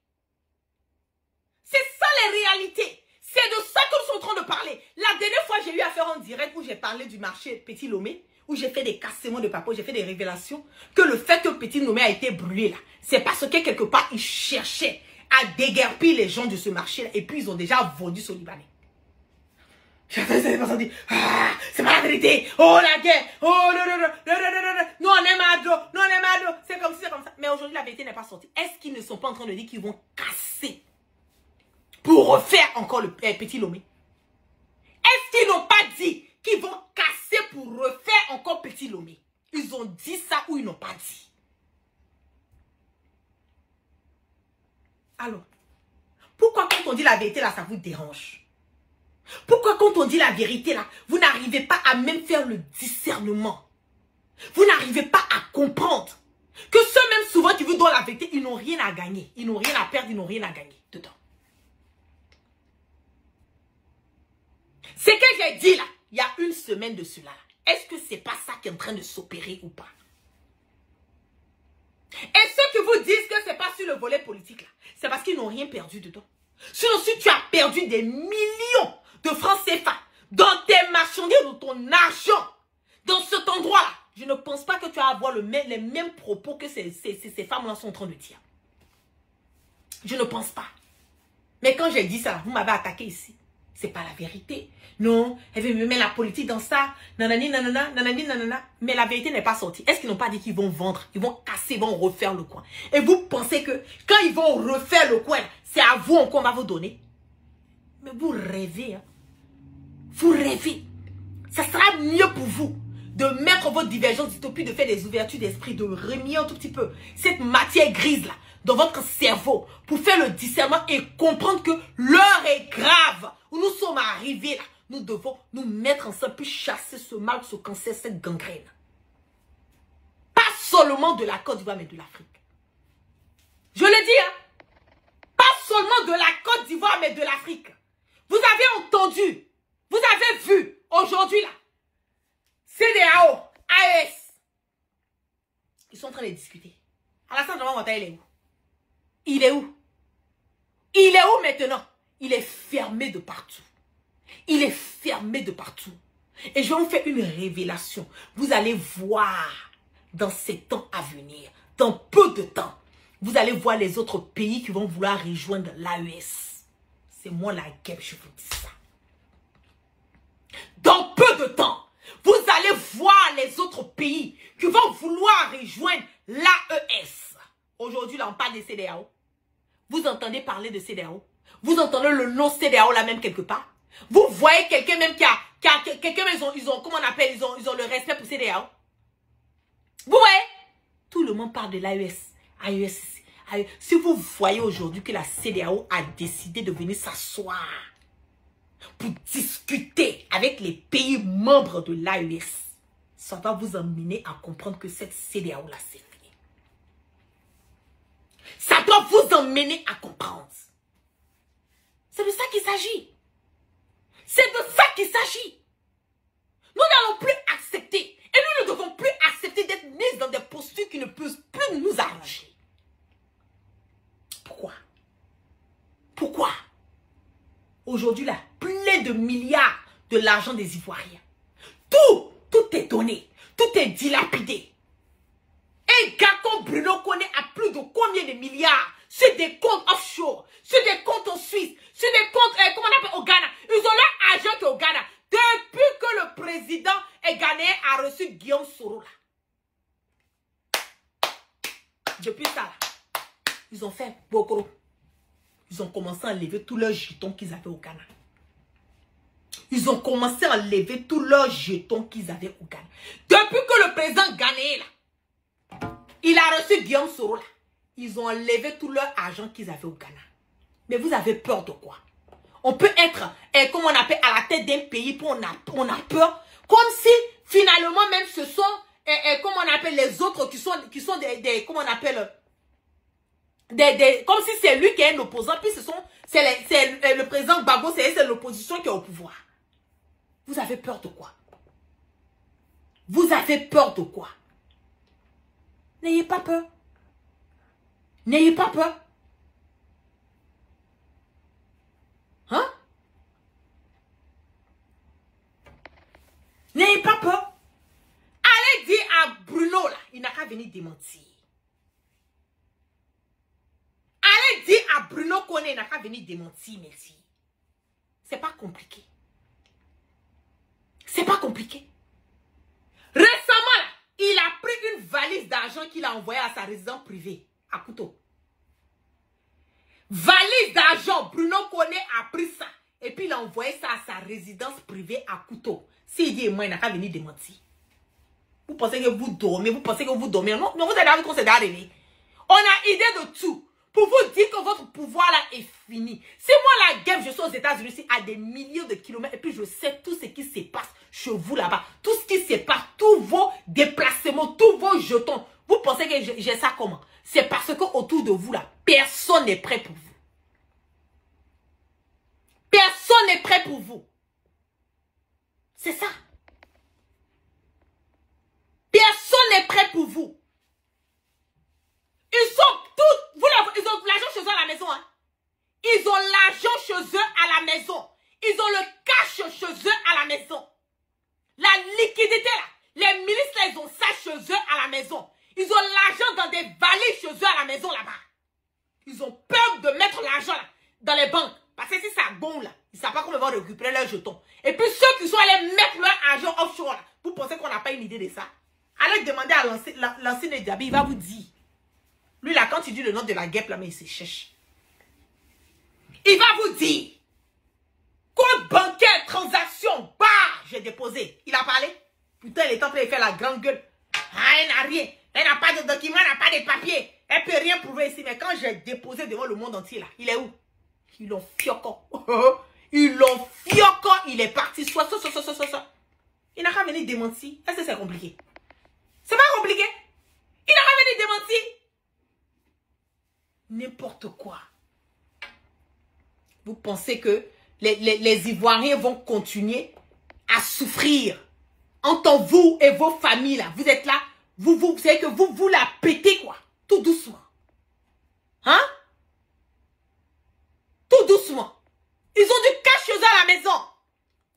C'est ça les réalités. C'est de ça que nous sommes en train de parler. La dernière fois, j'ai eu à faire un direct où j'ai parlé du marché Petit Lomé, où j'ai fait des cassements de papier, j'ai fait des révélations, que le fait que Petit Lomé a été brûlé là, c'est parce que quelque part, ils cherchaient à déguerpir les gens de ce marché-là, et puis ils ont déjà vendu ce Libanais. J'entends ces personnes dire, ah, c'est pas la vérité, oh la guerre, oh non, non, non, non, non, non, non, nous on est Mado, nous on est Mado, c'est comme si, c'est comme ça. Mais aujourd'hui, la vérité n'est pas sortie. Est-ce qu'ils ne sont pas en train de dire qu'ils vont casser pour refaire encore le Petit Lomé? Est-ce qu'ils n'ont pas dit qu'ils vont casser pour refaire encore Petit Lomé? Ils ont dit ça ou ils n'ont pas dit? Alors, pourquoi quand on dit la vérité là, ça vous dérange? Pourquoi quand on dit la vérité là, vous n'arrivez pas à même faire le discernement? Vous n'arrivez pas à comprendre que ceux-mêmes souvent qui vous donnent la vérité, ils n'ont rien à gagner. Ils n'ont rien à perdre, ils n'ont rien à gagner dedans. Ce que j'ai dit là, il y a une semaine de cela. Est-ce que c'est pas ça qui est en train de s'opérer ou pas? Et ceux qui vous disent que c'est pas sur le volet politique là, c'est parce qu'ils n'ont rien perdu dedans. Sinon, si tu as perdu des millions de francs CFA dans tes marchandises, dans ton argent, dans cet endroit-là, je ne pense pas que tu vas avoir les mêmes propos que ces femmes-là sont en train de dire. Je ne pense pas. Mais quand j'ai dit ça, vous m'avez attaqué ici. C'est pas la vérité. Non, elle veut me mettre la politique dans ça. Nanani, nanana, nanani, nanana. Mais la vérité n'est pas sortie. Est-ce qu'ils n'ont pas dit qu'ils vont vendre? Ils vont casser, ils vont refaire le coin. Et vous pensez que quand ils vont refaire le coin, c'est à vous qu'on va vous donner? Mais vous rêvez. Hein? Vous rêvez. Ça sera mieux pour vous de mettre votre divergence d'utopie, de faire des ouvertures d'esprit, de remuer un tout petit peu cette matière grise là dans votre cerveau pour faire le discernement et comprendre que l'heure est grave où nous sommes arrivés là. Nous devons nous mettre ensemble puis chasser ce mal, ce cancer, cette gangrène. Pas seulement de la Côte d'Ivoire, mais de l'Afrique. Je le dis, hein. Pas seulement de la Côte d'Ivoire, mais de l'Afrique. Vous avez entendu, vous avez vu aujourd'hui là, CEDEAO, AES, ils sont en train de discuter. Alassane Dramane Ouattara, il est où? Il est où? Il est où maintenant? Il est fermé de partout. Il est fermé de partout. Et je vais vous faire une révélation. Vous allez voir dans ces temps à venir, dans peu de temps, vous allez voir les autres pays qui vont vouloir rejoindre l'AES. C'est moi la guêpe, je vous dis ça. Dans peu de temps, vous allez voir les autres pays qui vont vouloir rejoindre l'AES. Aujourd'hui, là, on parle de CEDEAO. Vous entendez parler de CEDEAO? Vous entendez le nom CEDEAO là même quelque part? Vous voyez quelqu'un même qui a quelqu'un, ils ont, comment on appelle, ils ont le respect pour CEDEAO. Vous voyez? Tout le monde parle de l'AES. AES. Si vous voyez aujourd'hui que la CEDEAO a décidé de venir s'asseoir pour discuter avec les pays membres de l'AES, ça va vous emmener à comprendre que cette CEDEAO là, c'est fini. Ça doit vous emmener à comprendre. C'est de ça qu'il s'agit. C'est de ça qu'il s'agit. Nous n'allons plus accepter. Et nous ne devons plus accepter d'être mis dans des postures qui ne peuvent plus nous arranger. Pourquoi? Pourquoi? Aujourd'hui, là, plein de milliards de l'argent des Ivoiriens. Tout est donné. Tout est dilapidé. Et Gakon Bruno Koné a plus de combien de milliards sur des comptes offshore, sur des comptes en Suisse, sur des comptes, comment on appelle, au Ghana. Ils ont leur argent au Ghana. Depuis que le président ghanéen a reçu Guillaume Soro là. Depuis ça là, ils ont fait beaucoup. Ils ont commencé à enlever tous leurs jetons qu'ils avaient au Ghana. Ils ont commencé à enlever tous leurs jetons qu'ils avaient au Ghana. Depuis que le président ghanéen là, il a reçu Guillaume Soro là, ils ont enlevé tout leur argent qu'ils avaient au Ghana. Mais vous avez peur de quoi? On peut être, comme on appelle, à la tête d'un pays, puis on a peur. Comme si, finalement, même ce sont, comme on appelle, les autres qui sont des comment on appelle, comme si c'est lui qui est un opposant, puis c'est le président Gbagbo, c'est l'opposition qui est au pouvoir. Vous avez peur de quoi? Vous avez peur de quoi? N'ayez pas peur. N'ayez pas peur. Hein? N'ayez pas peur. venir démentir. Allez dire à Bruno Koné, il n'a qu'à venir démentir, merci. C'est pas compliqué. C'est pas compliqué. Récemment, là, il a pris une valise d'argent qu'il a envoyée à sa résidence privée, à couteau. Valise d'argent, Bruno Koné a pris ça. Et puis il a envoyé ça à sa résidence privée à couteau. S'il dit, moi, il n'a qu'à venir démentir. Vous pensez que vous dormez, vous pensez que vous dormez. Non, vous avez vu qu'on s'est arrivé. On a idée de tout. Pour vous dire que votre pouvoir là est fini. Si moi la guerre, je suis aux États-Unis à des millions de kilomètres et puis je sais tout ce qui se passe chez vous là-bas. Tout ce qui se passe, tous vos déplacements, tous vos jetons. Vous pensez que j'ai ça comment? C'est parce que autour de vous là, personne n'est prêt pour vous. Personne n'est prêt pour vous. C'est ça. Personne n'est prêt pour vous. Ils sont tous, ils ont l'argent chez eux à la maison. Hein? Ils ont l'argent chez eux à la maison. Ils ont le cash chez eux à la maison. La liquidité là, les milices là, ils ont ça chez eux à la maison. Ils ont l'argent dans des valises chez eux à la maison là-bas. Ils ont peur de mettre l'argent là dans les banques. Parce que si ça gonfle là, ils ne savent pas comment ils vont récupérer leurs jetons. Et puis ceux qui sont allés mettre leur argent offshore là, vous pensez qu'on n'a pas une idée de ça? Allez demander à l'ancien Diaby, il va vous dire. Lui là, quand il dit le nom de la guêpe là, mais il se cherche. Il va vous dire. Compte bancaire, transaction, bah, j'ai déposé. Il a parlé. Putain, il est en train de faire la grande gueule. Ah, elle n'a rien. Elle n'a pas de document, elle n'a pas de papier. Elle ne peut rien prouver ici. Mais quand j'ai déposé devant le monde entier là, il est où? Ils l'ont fioco. Ils l'ont fioco. Il est parti. Soit. Il n'a qu'à venir démentir. Est-ce que c'est compliqué? C'est pas compliqué. Il n'a qu'à venir démentir. N'importe quoi. Vous pensez que les Ivoiriens vont continuer à souffrir en tant que vous et vos familles là. Vous êtes là. Vous savez que vous la pétez quoi. Tout doucement. Hein? Tout doucement. Ils ont du cash chez eux à la maison.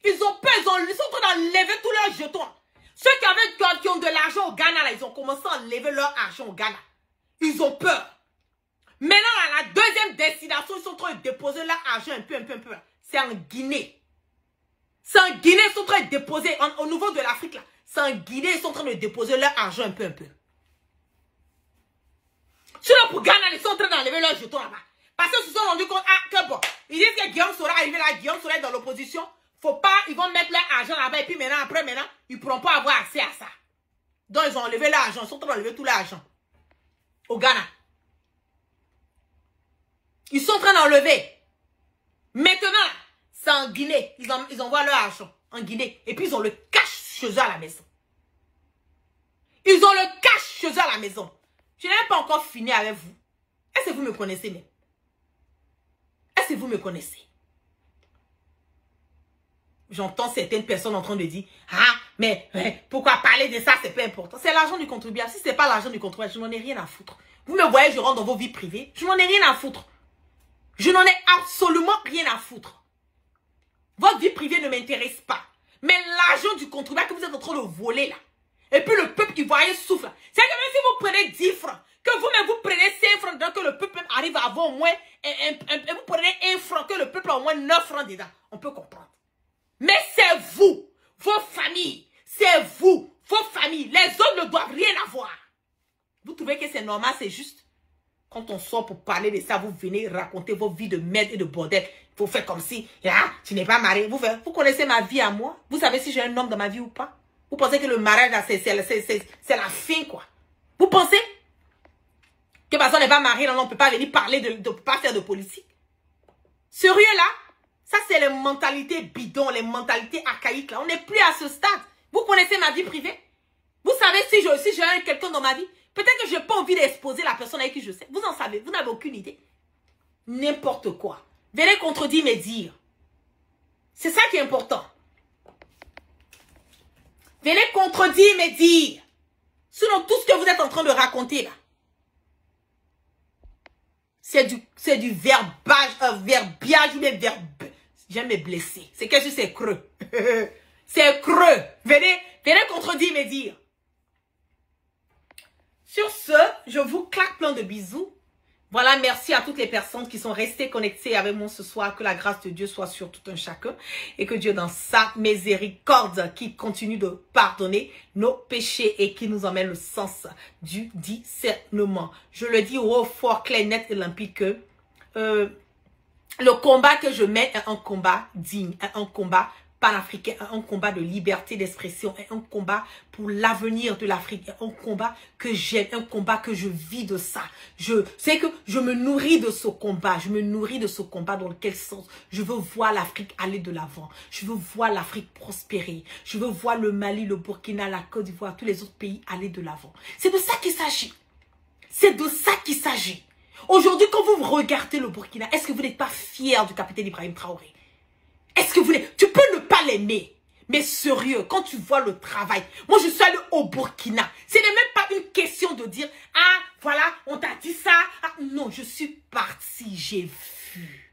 Ils ont peur. Ils sont en train d'enlever tous leurs jetons. Ceux qui ont de l'argent au Ghana là, ils ont commencé à enlever leur argent au Ghana. Ils ont peur. Maintenant, à la deuxième destination, ils sont en train de déposer leur argent un peu. C'est en Guinée. C'est en Guinée, ils sont en train de déposer, au niveau de l'Afrique, là. C'est en Guinée, ils sont en train de déposer leur argent un peu. Sinon, pour Ghana, ils sont en train d'enlever leurs jetons là-bas. Parce qu'ils se sont rendus compte, que bon, ils disent que Guillaume sera arrivé là, Guillaume sera dans l'opposition. Faut pas, ils vont mettre leur argent là-bas, et puis maintenant, ils ne pourront pas avoir accès à ça. Donc, ils ont enlevé leur argent, ils sont en train d'enlever tout leur argent. Au Ghana. Ils sont en train d'enlever. Maintenant, c'est en Guinée. Ils envoient leur argent en Guinée. Et puis, ils ont le cash chez eux à la maison. Ils ont le cash chez eux à la maison. Je n'ai pas encore fini avec vous. Est-ce que vous me connaissez même? Est-ce que vous me connaissez? J'entends certaines personnes en train de dire, ah, mais pourquoi parler de ça, c'est pas important. C'est l'argent du contribuable. Si ce n'est pas l'argent du contribuable, je n'en ai rien à foutre. Vous me voyez, je rentre dans vos vies privées. Je n'en ai rien à foutre. Je n'en ai absolument rien à foutre. Votre vie privée ne m'intéresse pas. Mais l'argent du contribuable que vous êtes en train de voler là. Et puis le peuple ivoirien souffle. C'est que même si vous prenez 10 francs, que vous-même vous prenez 5 francs, donc que le peuple arrive à avoir au moins, vous prenez 1 franc, que le peuple a au moins 9 francs dedans. On peut comprendre. Mais c'est vous, vos familles, c'est vous, vos familles. Les autres ne doivent rien avoir. Vous trouvez que c'est normal, c'est juste? Quand on sort pour parler de ça, vous venez raconter vos vies de merde et de bordel. Il faut faire comme si, tu n'es pas marié. Vous connaissez ma vie à moi? Vous savez si j'ai un homme dans ma vie ou pas? Vous pensez que le mariage, c'est la fin, quoi? Vous pensez que parce qu'on n'est pas marié, on ne peut pas venir parler de pas faire de politique? Sérieux, là? Ça, c'est les mentalités bidons, les mentalités archaïques, là. On n'est plus à ce stade. Vous connaissez ma vie privée? Vous savez si j'ai quelqu'un dans ma vie? Peut-être que je n'ai pas envie d'exposer la personne avec qui je sais. Vous en savez, vous n'avez aucune idée. N'importe quoi. Venez contredire mes dires. C'est ça qui est important. Venez contredire mes dires. Sinon, tout ce que vous êtes en train de raconter là, c'est du verbiage ou bien j'aime me blesser. C'est quelque chose, c'est creux. C'est creux. Venez contredire mes dires. Sur ce, je vous claque plein de bisous. Voilà, merci à toutes les personnes qui sont restées connectées avec moi ce soir. Que la grâce de Dieu soit sur tout un chacun. Et que Dieu, dans sa miséricorde, qui continue de pardonner nos péchés et qui nous emmène le sens du discernement. Je le dis haut, fort, clair, net et limpide que le combat que je mène est un combat digne, est un combat panafricain, un combat de liberté d'expression, un combat pour l'avenir de l'Afrique, un combat que j'aime, un combat que je vis de ça. C'est que je me nourris de ce combat, dans quel sens je veux voir l'Afrique aller de l'avant, je veux voir l'Afrique prospérer, je veux voir le Mali, le Burkina, la Côte d'Ivoire, tous les autres pays aller de l'avant. C'est de ça qu'il s'agit. C'est de ça qu'il s'agit. Aujourd'hui, quand vous regardez le Burkina, est-ce que vous n'êtes pas fier du capitaine Ibrahim Traoré? Est-ce que vous voulez? Tu peux ne pas l'aimer. Mais sérieux, quand tu vois le travail. Moi, je suis allée au Burkina. Ce n'est même pas une question de dire, ah, voilà, on t'a dit ça. Ah, non, je suis partie, j'ai vu.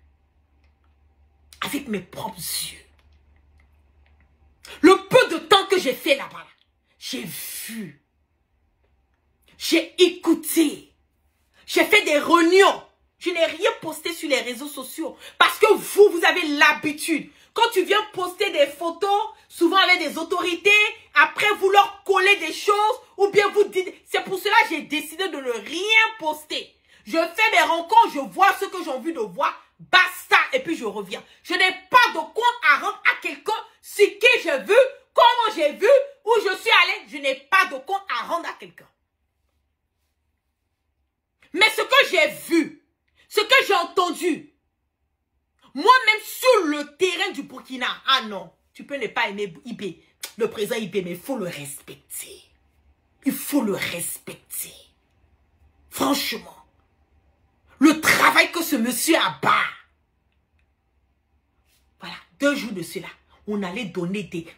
Avec mes propres yeux. Le peu de temps que j'ai fait là-bas, j'ai vu. J'ai écouté. J'ai fait des réunions. Je n'ai rien posté sur les réseaux sociaux. Parce que vous avez l'habitude. Quand tu viens poster des photos, souvent avec des autorités, après vous leur collez des choses, ou bien vous dites... C'est pour cela que j'ai décidé de ne rien poster. Je fais mes rencontres, je vois ce que j'ai envie de voir, basta, et puis je reviens. Je n'ai pas de compte à rendre à quelqu'un, ce que j'ai vu, comment j'ai vu, où je suis allé. Je n'ai pas de compte à rendre à quelqu'un. Mais ce que j'ai vu, ce que j'ai entendu, moi-même sur le terrain du Burkina, ah non, tu peux ne pas aimer Ibé, le président Ibé, mais il faut le respecter. Il faut le respecter. Franchement, le travail que ce monsieur a bas. Voilà, 2 jours de cela, on allait donner des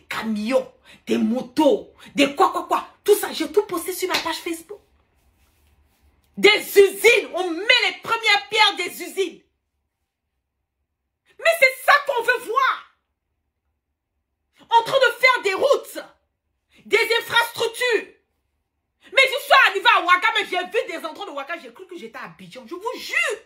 camions, des motos, des quoi. Tout ça, j'ai tout posté sur ma page Facebook. Des usines, on met les premières pierres des usines. Mais c'est ça qu'on veut voir. En train de faire des routes, des infrastructures. Mais je suis arrivé à Ouaka, mais j'ai vu des endroits de Ouaka, j'ai cru que j'étais à Abidjan, je vous jure.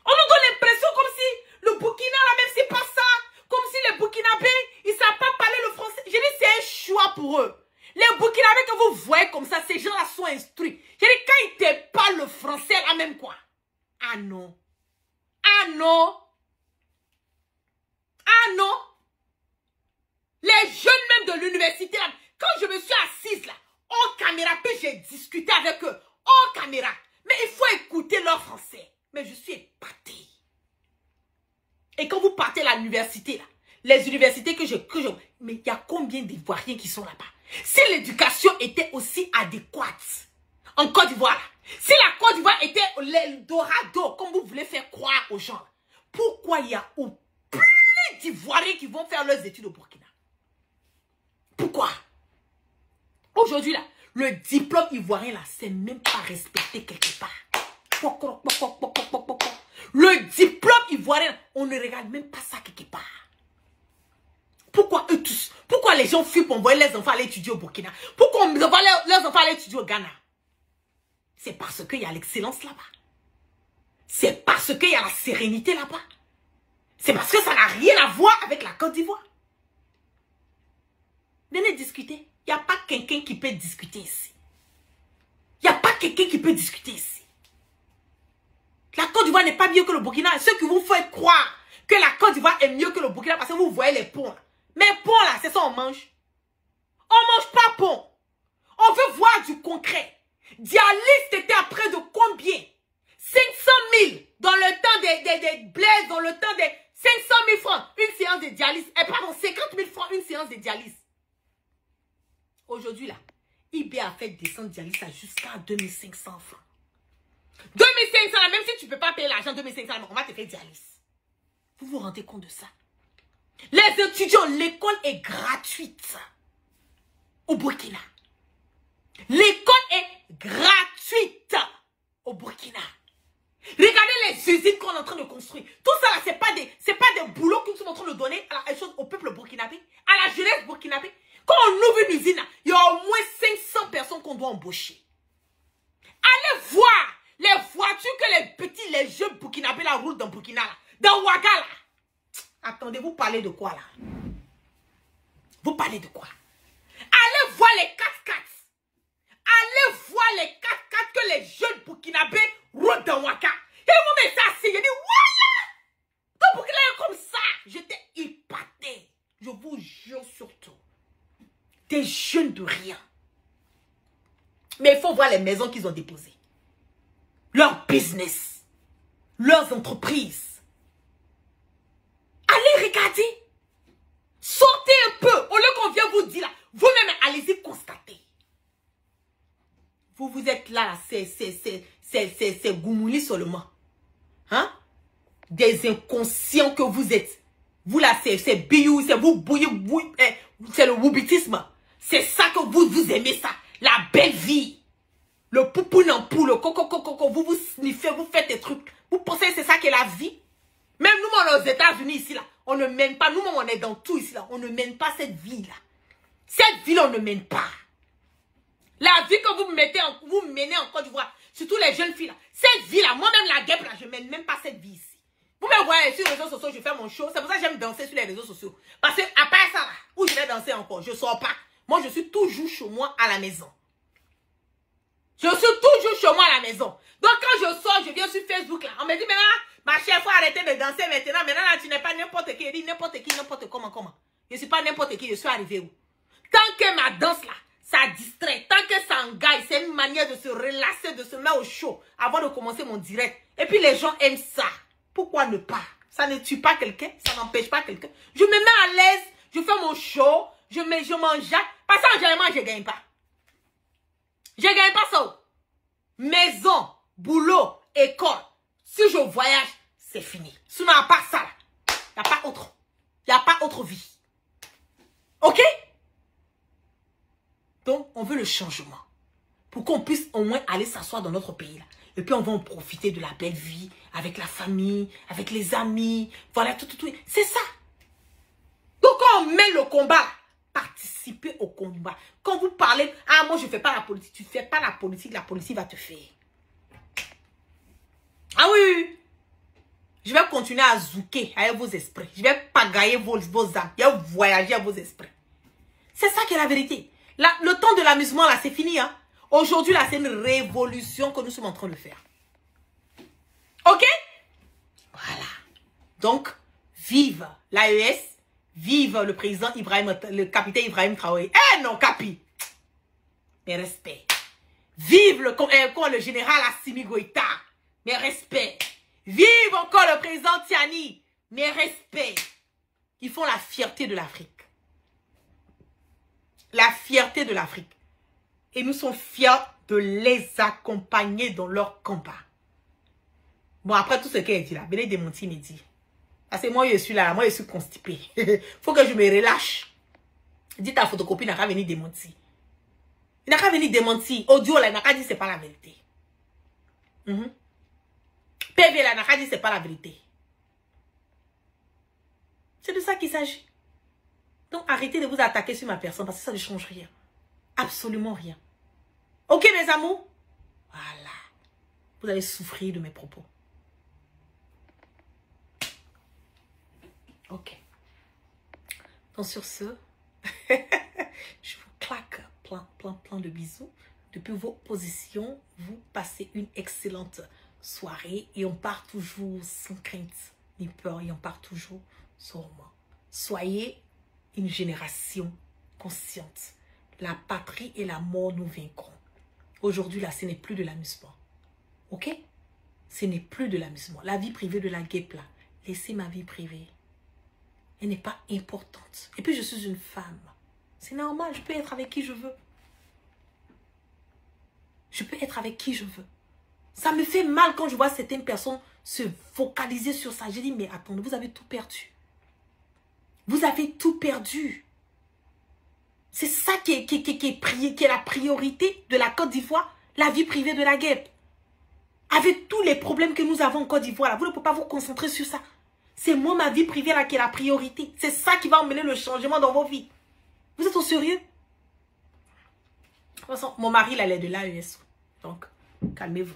On nous donne l'impression comme si le Burkina, là même, c'est pas ça. Comme si les Burkinabés, ils ne savent pas parler le français. J'ai dit, c'est un choix pour eux. Les Burkinabés que vous voyez comme ça, ces gens-là sont instruits. J'ai dit, quand ils ne parlent le français, là même quoi. Ah non. Ah non. Ah non. Les jeunes même de l'université, là, quand je me suis assise là, en caméra, puis j'ai discuté avec eux, en caméra. Mais il faut écouter leur français. Mais je suis épatée. Et quand vous partez à l'université, là, les universités que je... Mais il y a combien d'Ivoiriens qui sont là-bas? Si l'éducation était aussi adéquate en Côte d'Ivoire, si la Côte d'Ivoire était l'Eldorado, comme vous voulez faire croire aux gens, pourquoi il y a plus d'Ivoiriens qui vont faire leurs études au Burkina? Pourquoi? Aujourd'hui, là, le diplôme ivoirien, là, c'est même pas respecté quelque part. Le diplôme ivoirien, on ne regarde même pas ça quelque part. Pourquoi eux tous? Pourquoi les gens fuient pour envoyer les enfants aller étudier au Burkina? Pourquoi on envoie leurs enfants aller étudier au Ghana? C'est parce qu'il y a l'excellence là-bas. C'est parce qu'il y a la sérénité là-bas. C'est parce que ça n'a rien à voir avec la Côte d'Ivoire. Venez discuter. Il n'y a pas quelqu'un qui peut discuter ici. Il n'y a pas quelqu'un qui peut discuter ici. La Côte d'Ivoire n'est pas mieux que le Burkina. Ceux qui vous font croire que la Côte d'Ivoire est mieux que le Burkina parce que vous voyez les ponts. Mais ponts là, c'est ça on mange. On ne mange pas pont. On veut voir du concret. Dialyse était à près de combien? 500 000 dans le temps des blés, dans le temps des 500 000 francs. Une séance de dialyse. Et pardon, 50 000 francs une séance de dialyse. Aujourd'hui là, IB a fait descendre dialyse jusqu'à 2500 francs. 2500, même si tu ne peux pas payer l'argent, 2500, on va te faire dialyse. Vous vous rendez compte de ça? Les étudiants, l'école est gratuite au Burkina. L'école est gratuite au Burkina. Regardez les usines qu'on est en train de construire. Tout ça là, c'est pas des boulots que nous sommes en train de donner au peuple burkinabé, à la jeunesse burkinabé. Quand on ouvre une usine, il y a au moins 500 personnes qu'on doit embaucher. Allez voir les voitures que les jeunes Burkinabés la roulent dans Burkina, là, dans Ouaga, là. Attendez, vous parlez de quoi, là? Vous parlez de quoi? Allez voir les 4x4. Allez voir les 4x4 que les jeunes Burkinabés roulent dans Ouaga. Et vous mettez ça assis, je dis, voilà! Ton Burkina est comme ça. J'étais épaté. Je vous jure surtout. Des jeunes de rien. Mais il faut voir les maisons qu'ils ont déposées. Leur business. Leurs entreprises. Allez regarder. Sortez un peu. Au lieu qu'on vienne vous dire là. Vous-même, allez-y constater. Vous êtes là. C'est Goumouli seulement. Hein? Des inconscients que vous êtes. Vous là, c'est biou. C'est vous bouillez. C'est le woubitisme. C'est ça que vous aimez ça. La belle vie. Le poupoune en poule, le coco, vous sniffez, vous faites des trucs. Vous pensez que c'est ça qui est la vie? Même nous, aux États-Unis, ici, là, on ne mène pas. Nous, on est dans tout ici, là. On ne mène pas cette vie-là. Cette vie-là, on ne mène pas. La vie que vous menez en Côte d'Ivoire, surtout les jeunes filles, là. Cette vie-là, moi-même, la guêpe, là, je ne mène même pas cette vie ici. Vous me voyez sur les réseaux sociaux, je fais mon show. C'est pour ça que j'aime danser sur les réseaux sociaux. Parce que, à part ça, là, où je vais danser encore, je ne sors pas. Moi, je suis toujours chez moi à la maison. Je suis toujours chez moi à la maison. Donc, quand je sors, je viens sur Facebook, là. On me dit, maintenant, ma chère, il faut arrêter de danser maintenant. Maintenant, là, tu n'es pas n'importe qui. Je dis, n'importe qui, n'importe comment. Je ne suis pas n'importe qui, je suis arrivé où? Tant que ma danse, là, ça distrait. Tant que ça engage, c'est une manière de se relâcher, de se mettre au chaud avant de commencer mon direct. Et puis, les gens aiment ça. Pourquoi ne pas? Ça ne tue pas quelqu'un, ça n'empêche pas quelqu'un. Je me mets à l'aise, je fais mon show, je mange. Parce que, en général, je ne gagne pas. Je ne gagne pas ça. Maison, boulot, école. Si je voyage, c'est fini. Sinon, à part ça, il n'y a pas autre. Il n'y a pas autre vie. Ok? Donc, on veut le changement. Pour qu'on puisse au moins aller s'asseoir dans notre pays. Là. Et puis, on va en profiter de la belle vie. Avec la famille, avec les amis. Voilà, tout. C'est ça. Donc, quand on met le combat, participer au combat. Quand vous parlez, ah, moi, je ne fais pas la politique. Tu ne fais pas la politique va te faire. Ah oui. Je vais continuer à zouker avec vos esprits. Je vais pagailler vos âmes. Je vais voyager avec vos esprits. C'est ça qui est la vérité. Le temps de l'amusement, là, c'est fini. Hein? Aujourd'hui, là, c'est une révolution que nous sommes en train de faire. Ok? Voilà. Donc, vive l'AES. Vive le président Ibrahim, le capitaine Ibrahim Traoré. Eh non, Capi. Mes respects. Vive le général Assimi Goïta. Mes respects. Vive encore le président Tiani. Mes respects. Ils font la fierté de l'Afrique. La fierté de l'Afrique. Et nous sommes fiers de les accompagner dans leur combat. Bon, après tout ce qu'elle a dit là, venez démentir, me dit. Parce que moi, je suis là, moi, je suis constipé. Faut que je me relâche. Dis ta photocopie, n'a qu'à venir démentir. Il n'a qu'à venir démentir. Audio, là, il n'a qu'à dire c'est pas la vérité. PV, là, il n'a qu'à dire c'est pas la vérité. C'est de ça qu'il s'agit. Donc, arrêtez de vous attaquer sur ma personne parce que ça ne change rien. Absolument rien. Ok, mes amours? Voilà. Vous allez souffrir de mes propos. Ok. Donc sur ce, je vous claque plein de bisous. Depuis vos positions, vous passez une excellente soirée et on part toujours sans crainte ni peur et on part toujours sûrement. Soyez une génération consciente. La patrie et la mort nous vaincront. Aujourd'hui, là, ce n'est plus de l'amusement. Ok? Ce n'est plus de l'amusement. La vie privée de la guêpe, là, laissez ma vie privée. Elle n'est pas importante. Et puis, je suis une femme. C'est normal, je peux être avec qui je veux. Je peux être avec qui je veux. Ça me fait mal quand je vois certaines personnes se focaliser sur ça. J'ai dit, mais attendez, vous avez tout perdu. Vous avez tout perdu. C'est ça qui est la priorité de la Côte d'Ivoire, la vie privée de la guêpe. Avec tous les problèmes que nous avons en Côte d'Ivoire, vous ne pouvez pas vous concentrer sur ça. C'est moi, ma vie privée là qui est la priorité. C'est ça qui va emmener le changement dans vos vies. Vous êtes au sérieux? De toute façon, mon mari, là, il est de l'AES. Donc, Calmez-vous.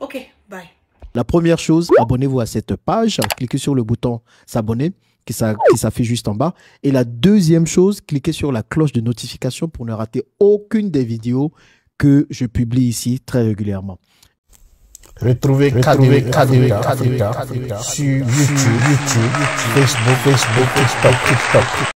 Ok, bye. La première chose, abonnez-vous à cette page. Cliquez sur le bouton s'abonner qui s'affiche juste en bas. Et la deuxième chose, cliquez sur la cloche de notification pour ne rater aucune des vidéos que je publie ici très régulièrement. Retrouvez KDW Africa sur YouTube, Facebook, TikTok.